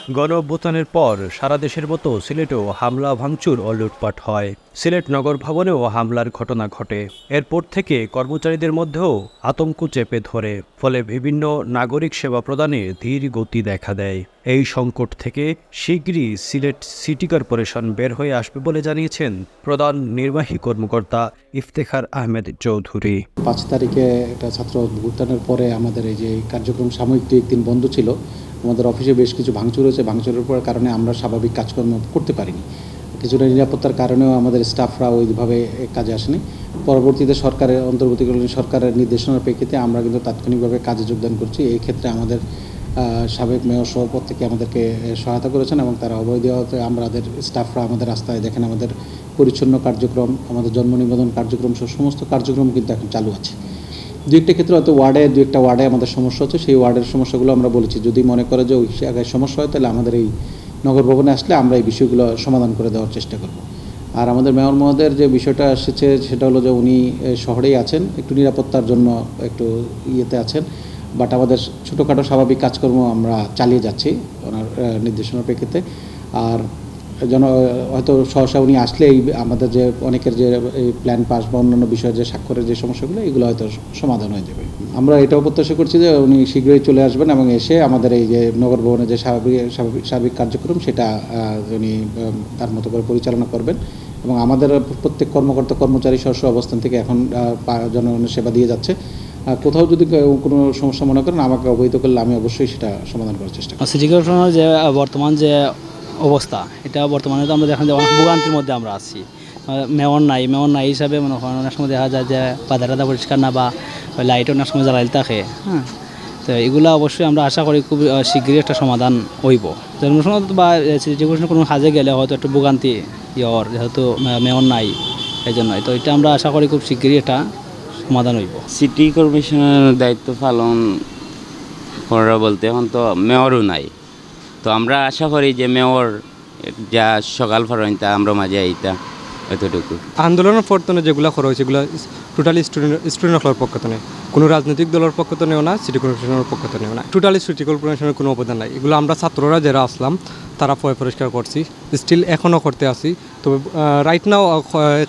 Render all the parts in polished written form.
গণঅভ্যুত্থানের পর সারা দেশের মতো সিলেটেও হামলা ভাঙচুর ও লুটপাট হয়। সিলেট নগর ভবনেও হামলার ঘটনা ঘটে। এরপর থেকে কর্মচারীদের মধ্যেও আতঙ্ক চেপে ধরে, ফলে বিভিন্ন নাগরিক সেবা প্রদানে ধীর গতি দেখা দেয়। এই সংকট থেকে শিগগিরই সিলেট সিটি কর্পোরেশন বের হয়ে আসবে বলে জানিয়েছেন প্রধান নির্বাহী কর্মকর্তা ইফতেখার আহমেদ চৌধুরী। 5 তারিখে একটা ছাত্র অভ্যুত্থানের পরে আমাদের এই যে কার্যক্রম সাময়িক 2-1 দিন বন্ধ ছিল। আমাদের অফিসে বেশ কিছু ভাঙচুর হয়েছে। ভাঙচুরের পর কারণে আমরা স্বাভাবিক কাজকর্ম করতে পারিনি। কিছুটা নিরাপত্তার কারণেও আমাদের স্টাফরা ওইভাবে কাজে আসেনি। পরবর্তীতে সরকারের অন্তর্বর্তীকালীন সরকারের নির্দেশনার প্রেক্ষিতে আমরা কিন্তু তাৎক্ষণিকভাবে কাজে যোগদান করছি। এই ক্ষেত্রে আমাদের সাবেক মেয়র সহ প্রত্যেকে আমাদেরকে সহায়তা করেছেন এবং তারা অবৈধ দেওয়াতে আমাদের স্টাফরা আমাদের রাস্তায় দেখেন আমাদের পরিচ্ছন্ন কার্যক্রম, আমাদের জন্ম নিবন্ধন কার্যক্রম সহ সমস্ত কার্যক্রম কিন্তু এখন চালু আছে। দু একটা ক্ষেত্রে হয়তো দু একটা ওয়ার্ডে আমাদের সমস্যা হচ্ছে, সেই ওয়ার্ডের সমস্যাগুলো আমরা বলেছি যদি মনে করে যে ওই জায়গায় সমস্যা হয় তাহলে আমাদের এই নগর ভবনে আসলে আমরা এই বিষয়গুলো সমাধান করে দেওয়ার চেষ্টা করব। আর আমাদের মেয়র মহোদয়ের যে বিষয়টা এসেছে সেটা হলো যে উনি শহরেই আছেন, একটু নিরাপত্তার জন্য একটু ইয়েতে আছেন, বাট আমাদের ছোটোখাটো স্বাভাবিক কাজকর্ম আমরা চালিয়ে যাচ্ছি ওনার নির্দেশনার প্রেক্ষিতে। আর হয়তো সহসা উনি আসলে এই আমাদের যে অনেকের যে এই প্ল্যান পাস বা অন্যান্য বিষয়ের যে স্বাক্ষরের যে সমস্যাগুলো এগুলো হয়তো সমাধান হয়ে যাবে। আমরা এটাও প্রত্যাশা করছি যে উনি শীঘ্রই চলে আসবেন এবং এসে আমাদের এই যে নগর ভবনের যে স্বাভাবিক কার্যক্রম সেটা উনি তার মতো করে পরিচালনা করবেন এবং আমাদের প্রত্যেক কর্মকর্তা কর্মচারী স্ব অবস্থান থেকে এখন জনগণের সেবা দিয়ে যাচ্ছে। কোথাও যদি কোনো সমস্যা মনে করেন আমাকে অবহিত করলে আমি অবশ্যই সেটা সমাধান করার চেষ্টা করব। সিটি কর্পোরেশনের যে বর্তমান যে অবস্থা, এটা বর্তমানে তো আমরা দেখেন যে অনেক ভোগান্তির মধ্যে আমরা আছি। মেয়র নাই হিসাবে মনে হয় অনেক সময় দেখা যায় যে বাধা পরিষ্কার না বা লাইট অনেক সময় জ্বালাইল থাকে। হ্যাঁ, তো এগুলো অবশ্যই আমরা আশা করি খুব শীঘ্রই একটা সমাধান হইব। জন্মসংঘ বা সিটি কর্পোরেশনের কোনো কাজে গেলে হয়তো একটু ভোগান্তি যেহেতু মেয়র নাই এই জন্যই, তো এটা আমরা আশা করি খুব শীঘ্রই একটা সমাধান হইব। সিটি কর্পোরেশনের দায়িত্ব পালন করা বলতে এখন তো মেয়রও নাই, তো আমরা আশা করি যে মেয়র যা সকাল ফরইতা আমরা মাঝে আইতা এতটুকু। আন্দোলনের পরতনে যেগুলো করা হয়েছে এগুলো টোটালি স্টুডেন্টের পক্ষ থেকে, কোনো রাজনৈতিক দলের পক্ষ থেকেও না, সিটি কর্পোরেশনের পক্ষ থেকেও না, টোটালি সিটি কর্পোরেশনের কোনো অবদান নাই। এগুলো আমরা ছাত্ররা যারা আসলাম তারা পরিষ্কার করছি, স্টিল এখনও করতে আসি। তবে রাইট নাও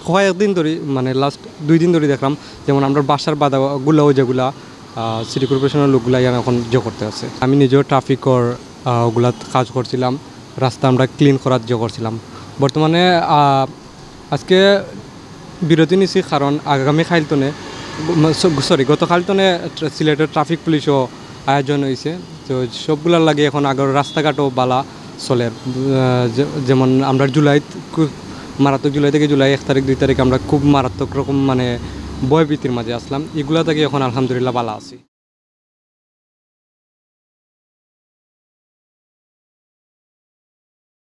কয়েকদিন ধরে মানে লাস্ট 2 দিন ধরে দেখলাম যেমন আমরা বাসার বাধাগুলো যেগুলা সিটি কর্পোরেশনের লোকগুলাই এখন করতে আছে। আমি নিজেও ট্রাফিকর ওগুলা কাজ করছিলাম, রাস্তা আমরা ক্লিন করার করছিলাম। বর্তমানে আজকে বিরতি নিছি কারণ আগামী গতকালতনে সিলেটের ট্রাফিক পুলিশও আয়োজন হয়েছে। তো সবগুলার লাগে এখন আগের রাস্তাঘাটও বালা চলে। যেমন আমরা জুলাই থেকে জুলাই 1 তারিখ 2 তারিখ আমরা খুব মারাত্মক রকম মানে ভয়ভীতির মাঝে আসলাম। এগুলা থেকে এখন আলহামদুলিল্লাহ বালা আছি।